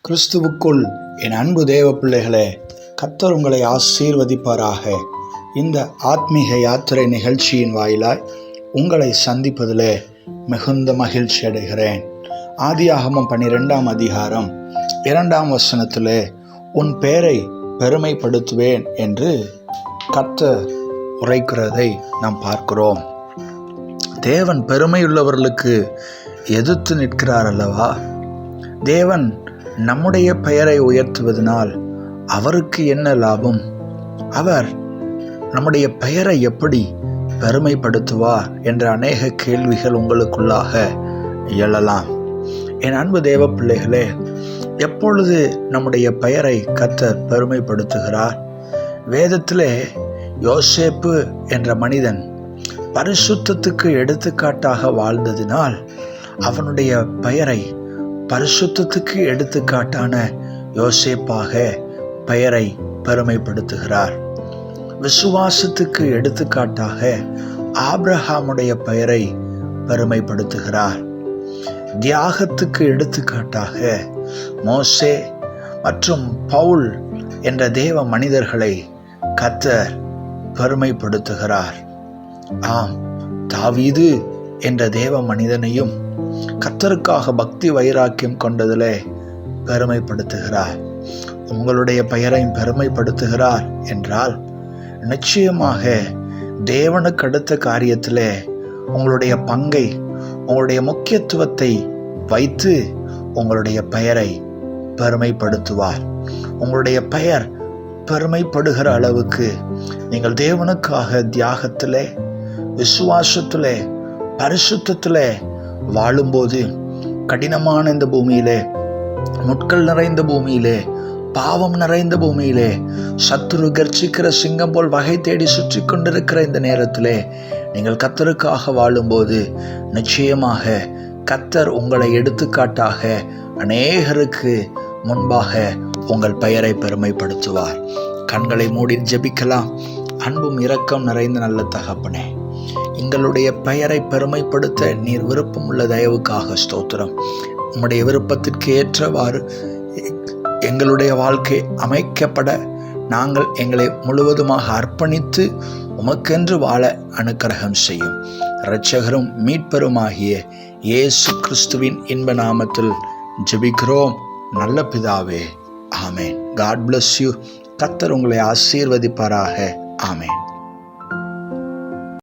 கிறிஸ்துவுக்குள் என் அன்பு தேவ பிள்ளைகளே, கர்த்தர் உங்களை ஆசீர்வதிப்பாராக. இந்த ஆத்மீக யாத்திரை நிகழ்ச்சியின் வாயிலாய் உங்களை சந்திப்பதிலே மிகுந்த மகிழ்ச்சி அடைகிறேன். ஆதியாகமம் 12ஆம் அதிகாரம் 2ஆம் வசனத்திலே உன் பெயரை பெருமைப்படுத்துவேன் என்று கர்த்தர் உரைக்கிறதை நாம் பார்க்கிறோம். தேவன் பெருமையுள்ளவர்களுக்கு எதிர்த்து நிற்கிறார் அல்லவா? தேவன் நம்முடைய பெயரை உயர்த்துவதனால் அவருக்கு என்ன லாபம்? அவர் நம்முடைய பெயரை எப்படி பெருமைப்படுத்துவார் என்ற அநேக கேள்விகள் உங்களுக்குள்ளாக எழலாம். என் அன்பு தேவ பிள்ளைகளே, எப்பொழுது நம்முடைய பெயரை கர்த்தர் பெருமைப்படுத்துகிறார்? வேதத்திலே யோசேப்பு என்ற மனிதன் பரிசுத்தத்துக்கு எடுத்துக்காட்டாக வாழ்ந்ததினால் அவனுடைய பெயரை பரிசுத்தத்துக்கு எடுத்துக்காட்டான யோசேப்பாக பெயரை பெருமைப்படுத்துகிறார். விசுவாசத்துக்கு எடுத்துக்காட்டாக ஆபிரகாமுடைய பெயரை பெருமைப்படுத்துகிறார். தியாகத்துக்கு எடுத்துக்காட்டாக மோசே மற்றும் பவுல் என்ற தேவ மனிதர்களை கர்த்தர் பெருமைப்படுத்துகிறார். ஆம், தாவீது என்ற தேவ மனிதனையும் கர்த்தருக்காக பக்தி வைராக்கியம் கொண்டதிலே பெருமைப்படுத்துகிறார். உங்களுடைய பெயரையும் பெருமைப்படுத்துகிறார் என்றால் நிச்சயமாக தேவனுக்கு அடுத்த காரியத்திலே உங்களுடைய பங்கை, உங்களுடைய முக்கியத்துவத்தை வைத்து உங்களுடைய பெயரை பெருமைப்படுத்துவார். உங்களுடைய பெயர் பெருமைப்படுகிற அளவுக்கு நீங்கள் தேவனுக்காக தியாகத்திலே, விசுவாசத்திலே, பரிசுத்தத்திலே வாழும்போது கடினமான இந்த பூமியிலே, முட்கள் நிறைந்த பூமியிலே, பாவம் நிறைந்த பூமியிலே, சத்துரு கர்ச்சிக்கிற சிங்கம் போல் வகை தேடி சுற்றி கொண்டிருக்கிற இந்த நேரத்திலே நீங்கள் கர்த்தருக்காக வாழும்போது நிச்சயமாக கர்த்தர் உங்களை எடுத்துக்காட்டாக அநேகருக்கு முன்பாக உங்கள் பெயரை பெருமைப்படுத்துவார். கண்களை மூடி ஜெபிக்கலாம். அன்பும் இரக்கம் நிறைந்த நல்ல தகப்பனே, எங்களுடைய பெயரை பெருமைப்படுத்த நீர் விருப்பம் உள்ள தயவுக்காக ஸ்தோத்திரம். உம்முடைய விருப்பத்திற்கு ஏற்றவாறு எங்களுடைய வாழ்க்கை அமைக்கப்பட நாங்கள் எங்களை முழுவதுமாக அர்ப்பணித்து உமக்கென்று வாழ அனுக்கிரகம் செய்யும். இரட்சகரும் மீட்பருமாகிய இயேசு கிறிஸ்துவின் இன்ப நாமத்தில் ஜெபிக்கிறோம் நல்ல பிதாவே, ஆமேன். God bless you. கர்த்தர் உங்களை ஆசீர்வதிப்பாராக. ஆமேன்.